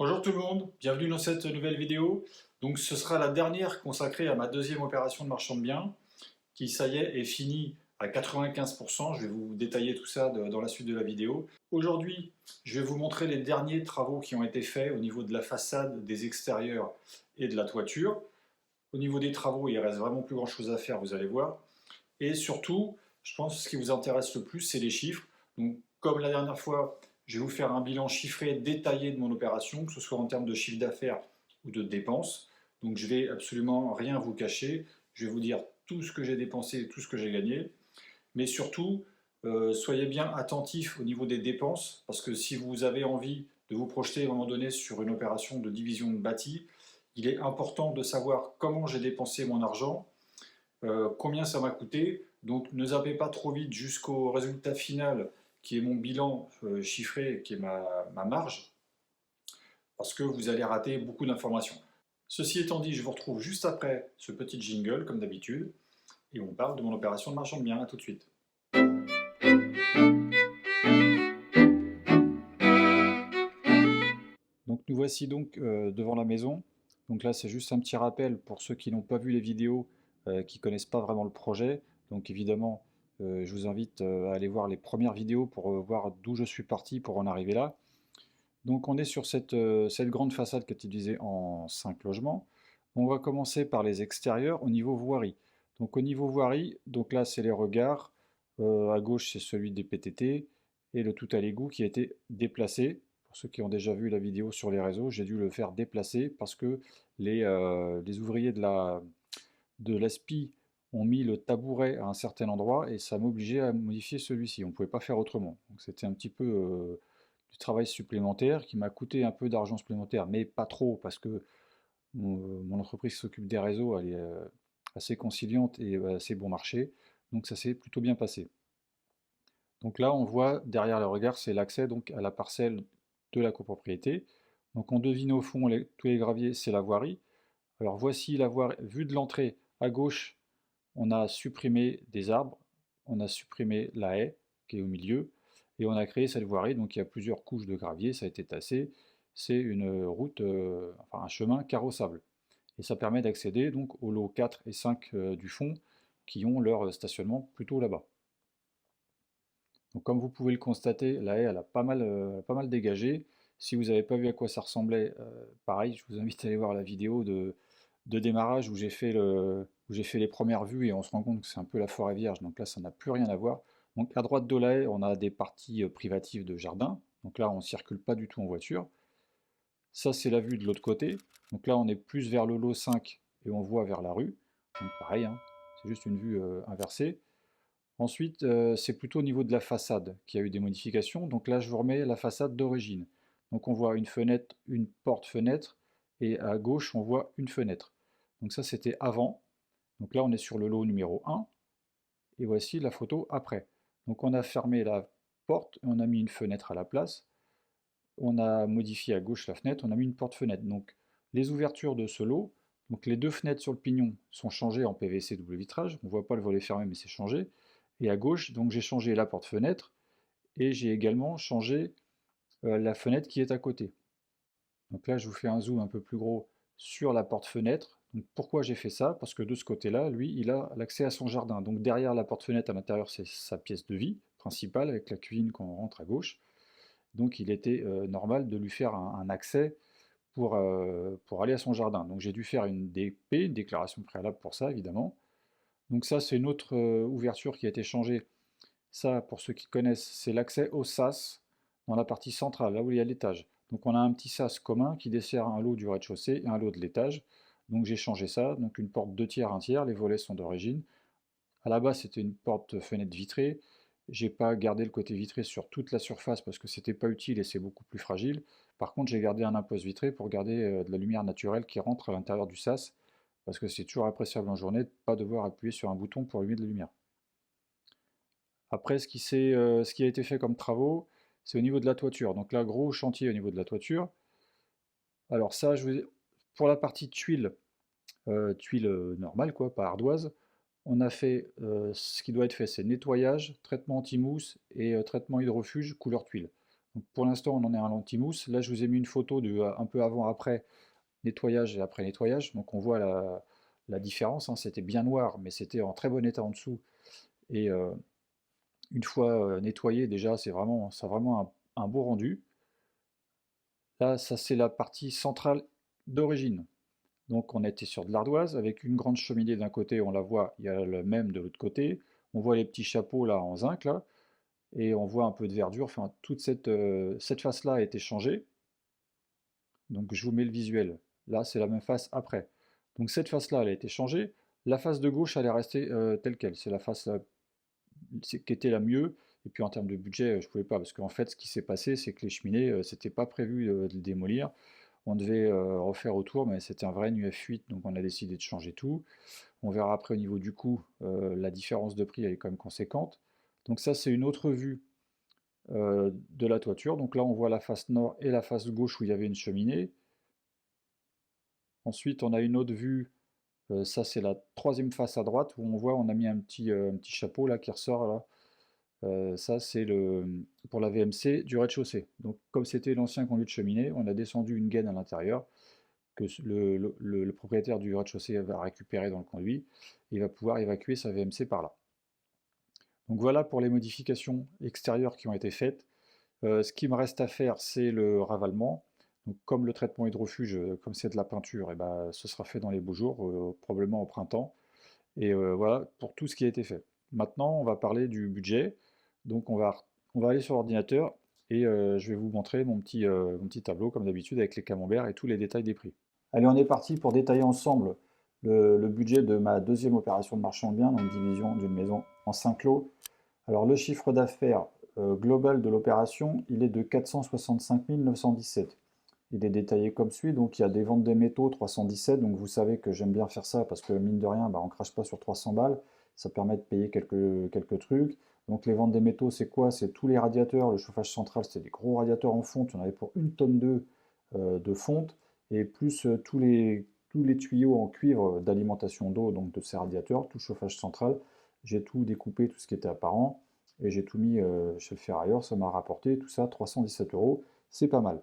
Bonjour tout le monde, bienvenue dans cette nouvelle vidéo. Donc ce sera la dernière consacrée à ma deuxième opération de marchand de biens, qui ça y est finie à 95%. Je vais vous détailler tout ça dans la suite de la vidéo. Aujourd'hui, je vais vous montrer les derniers travaux qui ont été faits au niveau de la façade, des extérieurs et de la toiture. Au niveau des travaux, il reste vraiment plus grand chose à faire, vous allez voir. Et surtout, je pense que ce qui vous intéresse le plus, c'est les chiffres. Donc, comme la dernière fois, je vais vous faire un bilan chiffré détaillé de mon opération, que ce soit en termes de chiffre d'affaires ou de dépenses. Donc, je vais absolument rien vous cacher. Je vais vous dire tout ce que j'ai dépensé et tout ce que j'ai gagné. Mais surtout, soyez bien attentifs au niveau des dépenses, parce que si vous avez envie de vous projeter à un moment donné sur une opération de division de bâti, il est important de savoir comment j'ai dépensé mon argent, combien ça m'a coûté. Donc ne zappez pas trop vite jusqu'au résultat final qui est mon bilan chiffré, qui est ma marge, parce que vous allez rater beaucoup d'informations. Ceci étant dit, je vous retrouve juste après ce petit jingle, comme d'habitude, et on parle de mon opération de marchand de biens. À tout de suite. Donc nous voici donc devant la maison. Donc là c'est juste un petit rappel pour ceux qui n'ont pas vu les vidéos, qui ne connaissent pas vraiment le projet. Donc évidemment je vous invite à aller voir les premières vidéos pour voir d'où je suis parti pour en arriver là. Donc on est sur cette grande façade qui est divisée en 5 logements. On va commencer par les extérieurs au niveau voirie. Donc au niveau voirie, donc là c'est les regards, à gauche c'est celui des PTT, et le tout à l'égout qui a été déplacé. Pour ceux qui ont déjà vu la vidéo sur les réseaux, j'ai dû le faire déplacer parce que les ouvriers de l'ASPI ont mis le tabouret à un certain endroit et ça m'obligeait à modifier celui-ci. On ne pouvait pas faire autrement. Donc c'était un petit peu du travail supplémentaire qui m'a coûté un peu d'argent supplémentaire, mais pas trop parce que mon entreprise qui s'occupe des réseaux, elle est assez conciliante et assez bon marché. Donc ça s'est plutôt bien passé. Donc là, on voit derrière le regard, c'est l'accès donc à la parcelle de la copropriété. Donc on devine au fond tous les graviers, c'est la voirie. Alors voici la voirie vue de l'entrée à gauche. On a supprimé des arbres, on a supprimé la haie qui est au milieu, et on a créé cette voirie. Donc il y a plusieurs couches de gravier, ça a été tassé. C'est une route, enfin un chemin carrossable. Et ça permet d'accéder donc aux lots 4 et 5 du fond qui ont leur stationnement plutôt là-bas. Donc comme vous pouvez le constater, la haie elle a pas mal dégagé. Si vous n'avez pas vu à quoi ça ressemblait, pareil, je vous invite à aller voir la vidéo de démarrage où j'ai fait les premières vues et on se rend compte que c'est un peu la forêt vierge. Donc là, ça n'a plus rien à voir. Donc à droite de la haie, on a des parties privatives de jardin. Donc là, on ne circule pas du tout en voiture. Ça, c'est la vue de l'autre côté. Donc là, on est plus vers le lot 5 et on voit vers la rue. Donc pareil, hein, c'est juste une vue inversée. Ensuite, c'est plutôt au niveau de la façade qu'il y a eu des modifications. Donc là, je vous remets la façade d'origine. Donc on voit une fenêtre, une porte-fenêtre, et à gauche, on voit une fenêtre. Donc ça, c'était avant. Donc là, on est sur le lot numéro 1, et voici la photo après. Donc on a fermé la porte, et on a mis une fenêtre à la place. On a modifié à gauche la fenêtre, on a mis une porte-fenêtre. Donc les ouvertures de ce lot, donc les deux fenêtres sur le pignon sont changées en PVC double vitrage. On ne voit pas le volet fermé, mais c'est changé. Et à gauche, donc j'ai changé la porte-fenêtre et j'ai également changé la fenêtre qui est à côté. Donc là, je vous fais un zoom un peu plus gros sur la porte-fenêtre. Donc pourquoi j'ai fait ça? Parce que de ce côté-là, lui, il a l'accès à son jardin. Donc derrière la porte-fenêtre, à l'intérieur, c'est sa pièce de vie principale avec la cuisine quand on rentre à gauche. Donc il était normal de lui faire un accès pour aller à son jardin. Donc j'ai dû faire une DP, une déclaration préalable pour ça, évidemment. Donc ça, c'est une autre ouverture qui a été changée. Ça, pour ceux qui connaissent, c'est l'accès au sas dans la partie centrale, là où il y a l'étage. Donc on a un petit sas commun qui dessert un lot du rez-de-chaussée et un lot de l'étage. Donc j'ai changé ça, donc une porte 2 tiers, 1 tiers, les volets sont d'origine. À la base, c'était une porte-fenêtre vitrée. J'ai pas gardé le côté vitré sur toute la surface parce que c'était pas utile et c'est beaucoup plus fragile. Par contre, j'ai gardé un imposte vitré pour garder de la lumière naturelle qui rentre à l'intérieur du sas parce que c'est toujours appréciable en journée de ne pas devoir appuyer sur un bouton pour allumer de la lumière. Après, ce qui a été fait comme travaux, c'est au niveau de la toiture. Donc là, gros chantier au niveau de la toiture. Alors ça, pour la partie tuiles, tuiles normales, quoi, pas ardoise, on a fait ce qui doit être fait, c'est nettoyage, traitement anti-mousse et traitement hydrofuge couleur tuile. Donc pour l'instant, on en est à un anti-mousse. Là, je vous ai mis une photo de un peu avant-après nettoyage et après nettoyage. Donc on voit la différence, hein. C'était bien noir, mais c'était en très bon état en dessous. Et une fois nettoyé, déjà, ça a vraiment un beau rendu. Là, ça c'est la partie centrale d'origine. Donc on était sur de l'ardoise avec une grande cheminée d'un côté, on la voit, il y a le même de l'autre côté. On voit les petits chapeaux là en zinc là, et on voit un peu de verdure. Enfin, toute cette face-là a été changée. Donc je vous mets le visuel. Là, c'est la même face après. Donc cette face-là, elle a été changée. La face de gauche, elle est restée telle quelle. C'est la face qui était la mieux. Et puis en termes de budget, je ne pouvais pas, parce qu'en fait, ce qui s'est passé, c'est que les cheminées, c'était pas prévu de le démolir. On devait refaire autour, mais c'était un vrai UF8, donc on a décidé de changer tout. On verra après au niveau du coût, la différence de prix elle est quand même conséquente. Donc ça, c'est une autre vue de la toiture. Donc là, on voit la face nord et la face gauche où il y avait une cheminée. Ensuite, on a une autre vue, ça c'est la troisième face à droite, où on voit, on a mis un petit chapeau là qui ressort là. Ça c'est pour la VMC du rez-de-chaussée. Donc comme c'était l'ancien conduit de cheminée, on a descendu une gaine à l'intérieur que le propriétaire du rez-de-chaussée va récupérer dans le conduit. Il va pouvoir évacuer sa VMC par là. Donc voilà pour les modifications extérieures qui ont été faites. Ce qui me reste à faire, c'est le ravalement. Donc, comme le traitement hydrofuge, comme c'est de la peinture, et ben, ce sera fait dans les beaux jours, probablement au printemps. Et voilà pour tout ce qui a été fait. Maintenant, on va parler du budget. Donc, on va aller sur l'ordinateur et je vais vous montrer mon petit tableau, comme d'habitude, avec les camemberts et tous les détails des prix. Allez, on est parti pour détailler ensemble le budget de ma deuxième opération de marchand de biens, donc division d'une maison en 5 lots. Alors le chiffre d'affaires global de l'opération, il est de 465 917. Il est détaillé comme suit, donc il y a des ventes des métaux 317, donc vous savez que j'aime bien faire ça parce que mine de rien, bah, on ne crache pas sur 300 balles, ça permet de payer quelques trucs. Donc les ventes des métaux, c'est quoi? C'est tous les radiateurs, le chauffage central, c'était des gros radiateurs en fonte, il y en avait pour 1 tonne de fonte, et plus tous les tuyaux en cuivre d'alimentation d'eau, donc de ces radiateurs, tout chauffage central. J'ai tout découpé, tout ce qui était apparent, et j'ai tout mis chez le ferrailleur, ça m'a rapporté tout ça 317 euros, c'est pas mal.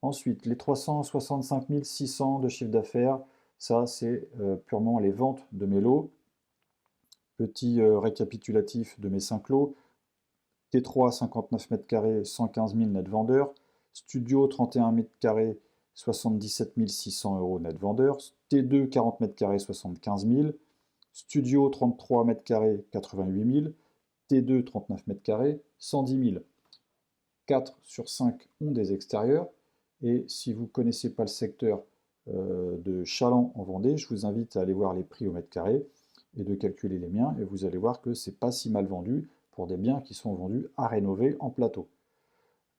Ensuite, les 365 600 de chiffre d'affaires, ça c'est purement les ventes de mes lots. Petit récapitulatif de mes 5 lots. T3 59 mètres carrés, 115 000 net vendeur. Studio 31 mètres carrés, 77 600 euros net vendeur. T2 40 mètres carrés, 75 000. Studio 33 mètres carrés, 88 000. T2 39 mètres carrés, 110 000. 4 sur 5 ont des extérieurs. Et si vous ne connaissez pas le secteur de Chaland en Vendée, je vous invite à aller voir les prix au mètre carré et de calculer les miens. Et vous allez voir que c'est pas si mal vendu pour des biens qui sont vendus à rénover en plateau.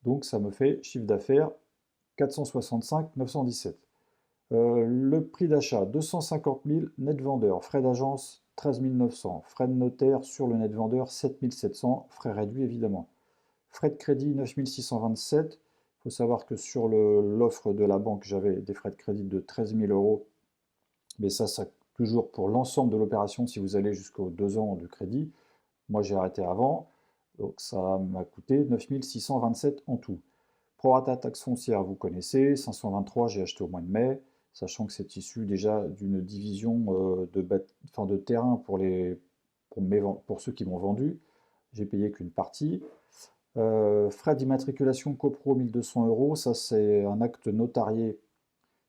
Donc ça me fait chiffre d'affaires 465 917. Le prix d'achat 250 000 net vendeur, frais d'agence 13 900, frais de notaire sur le net vendeur 7 700, frais réduits évidemment. Frais de crédit 9 627. Il faut savoir que sur l'offre de la banque, j'avais des frais de crédit de 13 000 euros. Mais ça toujours pour l'ensemble de l'opération si vous allez jusqu'aux 2 ans de crédit. Moi, j'ai arrêté avant. Donc ça m'a coûté 9 627 en tout. Prorata taxe foncière, vous connaissez. 523, j'ai acheté au mois de mai, sachant que c'est issu déjà d'une division de terrain pour ceux qui m'ont vendu. J'ai payé qu'une partie. Frais d'immatriculation copro 1200 euros, ça c'est un acte notarié.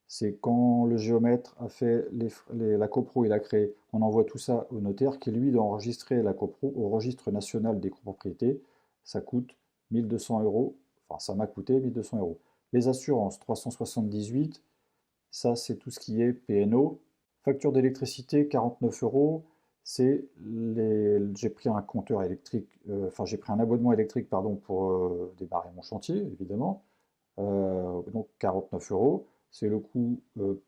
C'est quand le géomètre a fait la copro, il a créé, on envoie tout ça au notaire qui lui doit enregistrer la copro au registre national des copropriétés. Ça coûte 1200 euros, enfin ça m'a coûté 1200 euros. Les assurances 378, ça c'est tout ce qui est PNO. Facture d'électricité 49 euros. J'ai pris un compteur électrique, enfin j'ai pris un abonnement électrique pardon, pour démarrer mon chantier, évidemment. Donc 49 euros. C'est le coût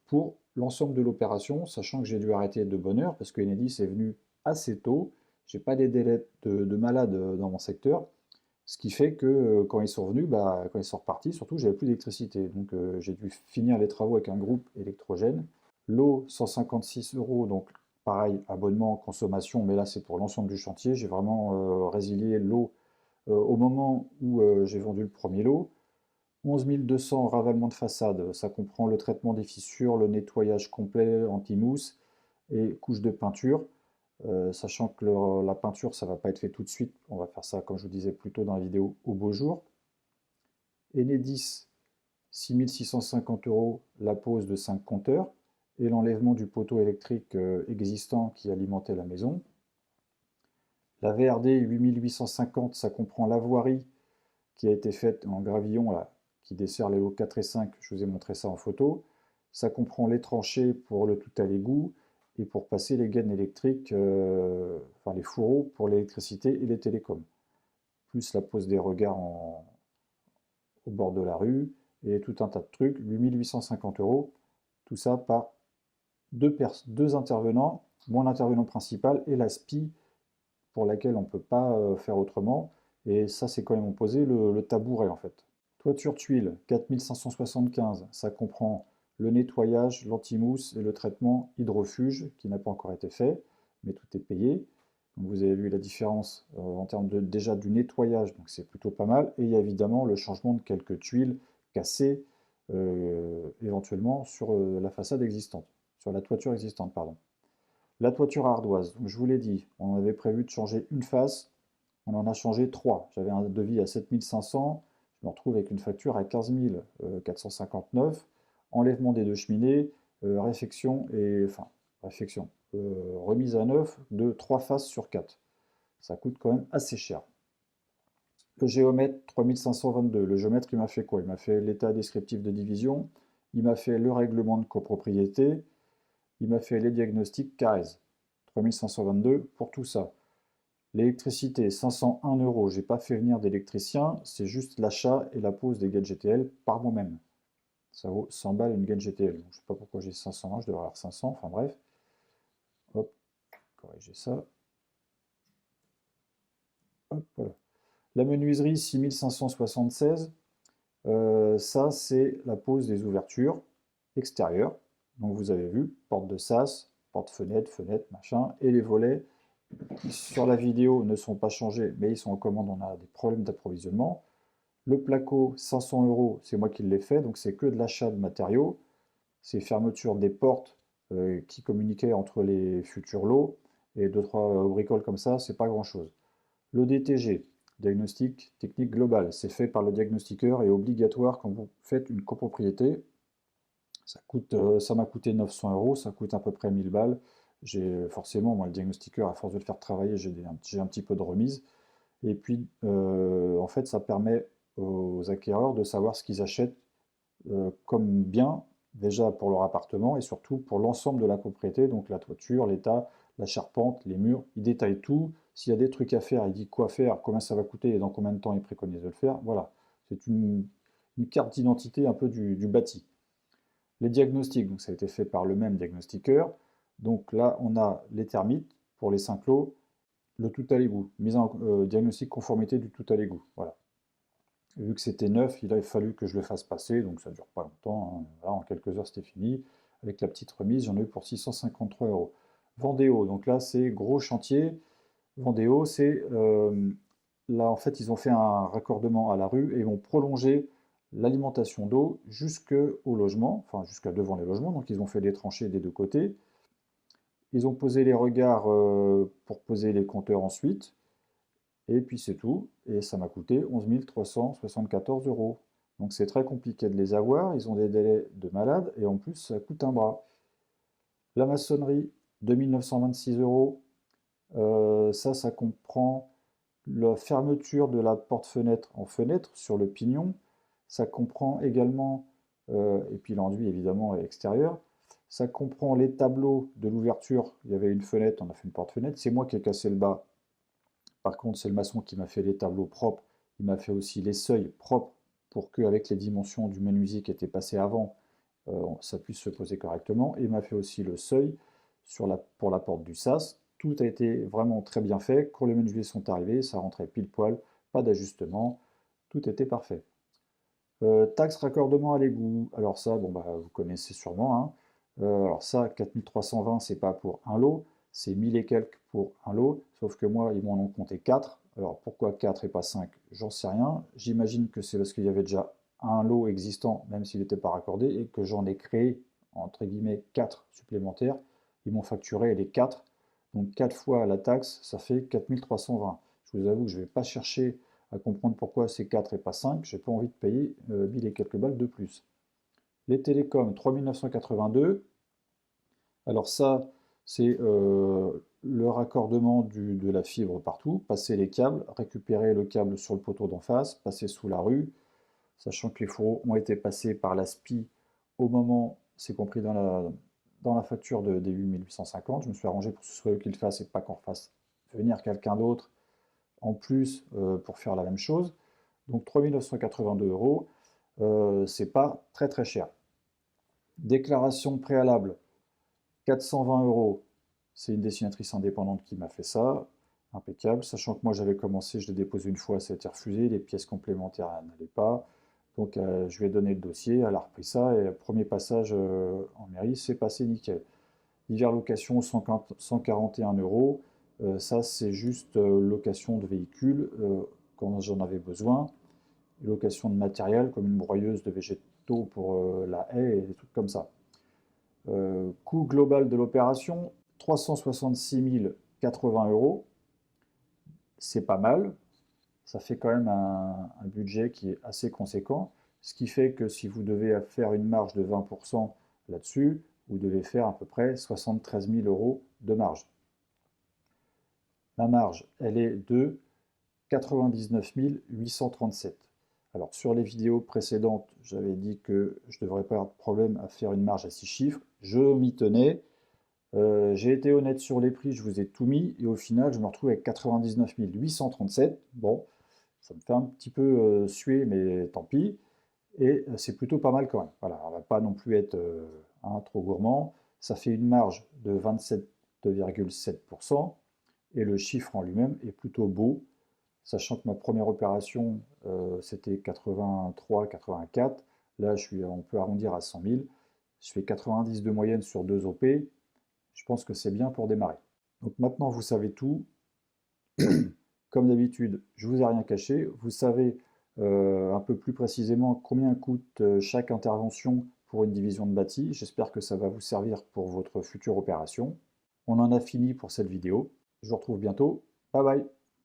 pour l'ensemble de l'opération, sachant que j'ai dû arrêter de bonne heure parce que Enedis est venu assez tôt. J'ai pas des délais de malade dans mon secteur. Ce qui fait que quand ils sont venus, bah, quand ils sont repartis, surtout, j'avais plus d'électricité. Donc j'ai dû finir les travaux avec un groupe électrogène. L'eau, 156 euros, donc pareil, abonnement, consommation, mais là c'est pour l'ensemble du chantier. J'ai vraiment résilié l'eau au moment où j'ai vendu le premier lot. 11 200 ravalement de façade, ça comprend le traitement des fissures, le nettoyage complet anti-mousse et couche de peinture. Sachant que la peinture, ça ne va pas être fait tout de suite, on va faire ça, comme je vous disais plus tôt dans la vidéo, au beau jour. Enedis, 6 650 €, la pose de 5 compteurs et l'enlèvement du poteau électrique existant qui alimentait la maison. La VRD 8850, ça comprend la voirie qui a été faite en gravillon, là, qui dessert les lots 4 et 5, je vous ai montré ça en photo. Ça comprend les tranchées pour le tout à l'égout et pour passer les gaines électriques, enfin les fourreaux pour l'électricité et les télécoms. Plus la pose des regards au bord de la rue et tout un tas de trucs, 8 850 €. Tout ça par deux intervenants, mon intervenant principal et la SPI pour laquelle on ne peut pas faire autrement. Et ça, c'est quand même posé le tabouret en fait. Toiture tuile, 4575, ça comprend le nettoyage, l'antimousse et le traitement hydrofuge qui n'a pas encore été fait, mais tout est payé. Donc vous avez vu la différence en termes déjà du nettoyage, donc c'est plutôt pas mal. Et il y a évidemment le changement de quelques tuiles cassées éventuellement sur la façade existante, sur la toiture existante, pardon. La toiture ardoise, donc je vous l'ai dit, on avait prévu de changer une face, on en a changé 3. J'avais un devis à 7500, je me retrouve avec une facture à 15 459. Enlèvement des deux cheminées, réfection et enfin réfection, remise à neuf de 3 faces sur 4. Ça coûte quand même assez cher. Le géomètre 3522, le géomètre il m'a fait quoi? Il m'a fait l'état descriptif de division, il m'a fait le règlement de copropriété, il m'a fait les diagnostics CARES. 3522 pour tout ça. L'électricité, 501 €. J'ai pas fait venir d'électricien, c'est juste l'achat et la pose des gaines GTL par moi-même. Ça vaut 100 balles une gaine GTL. Donc, je sais pas pourquoi j'ai 501, je devrais avoir 500, enfin bref. Hop, corriger ça. Hop, voilà. La menuiserie 6576, ça c'est la pose des ouvertures extérieures. Donc vous avez vu, porte de sas, porte-fenêtre, fenêtre, machin, et les volets sur la vidéo ne sont pas changés, mais ils sont en commande, on a des problèmes d'approvisionnement. Le placo, 500 €, c'est moi qui l'ai fait, donc c'est que de l'achat de matériaux. C'est fermeture des portes qui communiquaient entre les futurs lots, et deux, trois bricoles comme ça, c'est pas grand-chose. Le DTG, diagnostic technique global, c'est fait par le diagnostiqueur et obligatoire quand vous faites une copropriété. Ça m'a coûté 900 €, ça coûte à peu près 1000 balles. J'ai forcément, moi, le diagnostiqueur, à force de le faire travailler, j'ai un petit peu de remise. Et puis, en fait, ça permet aux acquéreurs de savoir ce qu'ils achètent comme bien, déjà pour leur appartement et surtout pour l'ensemble de la propriété, donc la toiture, l'état, la charpente, les murs. Il détaille tout. S'il y a des trucs à faire, il dit quoi faire, combien ça va coûter et dans combien de temps il préconise de le faire. Voilà, c'est une carte d'identité un peu du bâti. Les diagnostics, donc ça a été fait par le même diagnostiqueur. Donc là, on a les termites pour les 5 lots, le tout à l'égout, mise en diagnostic conformité du tout à l'égout. Voilà. Et vu que c'était neuf, il a fallu que je le fasse passer, donc ça ne dure pas longtemps, hein. Voilà, en quelques heures c'était fini. Avec la petite remise, j'en ai eu pour 653 €. Vendéo, donc là c'est gros chantier. Vendéo, c'est là en fait ils ont fait un raccordement à la rue et ils vont prolonger l'alimentation d'eau jusqu'au logement, enfin jusqu'à devant les logements, donc ils ont fait des tranchées des deux côtés. Ils ont posé les regards pour poser les compteurs ensuite. Et puis c'est tout, et ça m'a coûté 11 374 €. Donc c'est très compliqué de les avoir, ils ont des délais de malade, et en plus ça coûte un bras. La maçonnerie, 2 926 €. Ça comprend la fermeture de la porte-fenêtre en fenêtre sur le pignon. Ça comprend également, et puis l'enduit évidemment extérieur. Ça comprend les tableaux de l'ouverture. Il y avait une fenêtre, on a fait une porte-fenêtre. C'est moi qui ai cassé le bas. Par contre, c'est le maçon qui m'a fait les tableaux propres. Il m'a fait aussi les seuils propres pour qu'avec les dimensions du menuisier qui était passé avant, ça puisse se poser correctement. Et il m'a fait aussi le seuil pour la porte du sas. Tout a été vraiment très bien fait. Quand les menuisiers sont arrivés, ça rentrait pile poil, pas d'ajustement, tout était parfait. Taxe raccordement à l'égout. Alors ça, bon bah vous connaissez sûrement, hein. Alors ça, 4320, c'est pas pour un lot, c'est 1000 et quelques pour un lot, sauf que moi, ils m'en ont compté 4. Alors pourquoi 4 et pas 5? J'en sais rien. J'imagine que c'est parce qu'il y avait déjà un lot existant, même s'il n'était pas raccordé, et que j'en ai créé, entre guillemets, 4 supplémentaires. Ils m'ont facturé les 4. Donc 4 fois la taxe, ça fait 4320. Je vous avoue que je ne vais pas chercher à comprendre pourquoi c'est 4 et pas 5. J'ai pas envie de payer 1000 et quelques balles de plus. Les télécoms, 3982. Alors ça, c'est le raccordement de la fibre partout, passer les câbles, récupérer le câble sur le poteau d'en face, passer sous la rue, sachant que les fourreaux ont été passés par l'ASPI au moment, c'est compris dans la facture des 8850. Je me suis arrangé pour que ce soit eux qui le fassent et pas qu'on fasse venir quelqu'un d'autre en plus pour faire la même chose. Donc 3 982 euros, c'est pas très très cher. Déclaration préalable, 420 euros, c'est une dessinatrice indépendante qui m'a fait ça, impeccable, sachant que moi j'avais commencé, je l'ai déposé une fois, ça a été refusé, les pièces complémentaires n'allaient pas, donc je lui ai donné le dossier, elle a repris ça, et le premier passage en mairie, c'est passé nickel. Hiver location, 141 euros, ça c'est juste location de véhicule quand j'en avais besoin, location de matériel comme une broyeuse de végétaux pour la haie et des trucs comme ça. Coût global de l'opération, 366 080 euros. C'est pas mal. Ça fait quand même un budget qui est assez conséquent. Ce qui fait que si vous devez faire une marge de 20% là-dessus, vous devez faire à peu près 73 000 euros de marge. La marge, elle est de 99 837. Alors sur les vidéos précédentes, j'avais dit que je ne devrais pas avoir de problème à faire une marge à 6 chiffres. Je m'y tenais. J'ai été honnête sur les prix, je vous ai tout mis, et au final, je me retrouve avec 99 837. Bon, ça me fait un petit peu suer, mais tant pis. Et c'est plutôt pas mal quand même. Voilà, on ne va pas non plus être trop gourmand. Ça fait une marge de 27,7%, et le chiffre en lui-même est plutôt beau, sachant que ma première opération, c'était 83, 84. Là, on peut arrondir à 100 000. Je fais 90 de moyenne sur 2 OP. Je pense que c'est bien pour démarrer. Donc maintenant, vous savez tout. Comme d'habitude, je ne vous ai rien caché. Vous savez un peu plus précisément combien coûte chaque intervention pour une division de bâti. J'espère que ça va vous servir pour votre future opération. On en a fini pour cette vidéo. Je vous retrouve bientôt. Bye bye.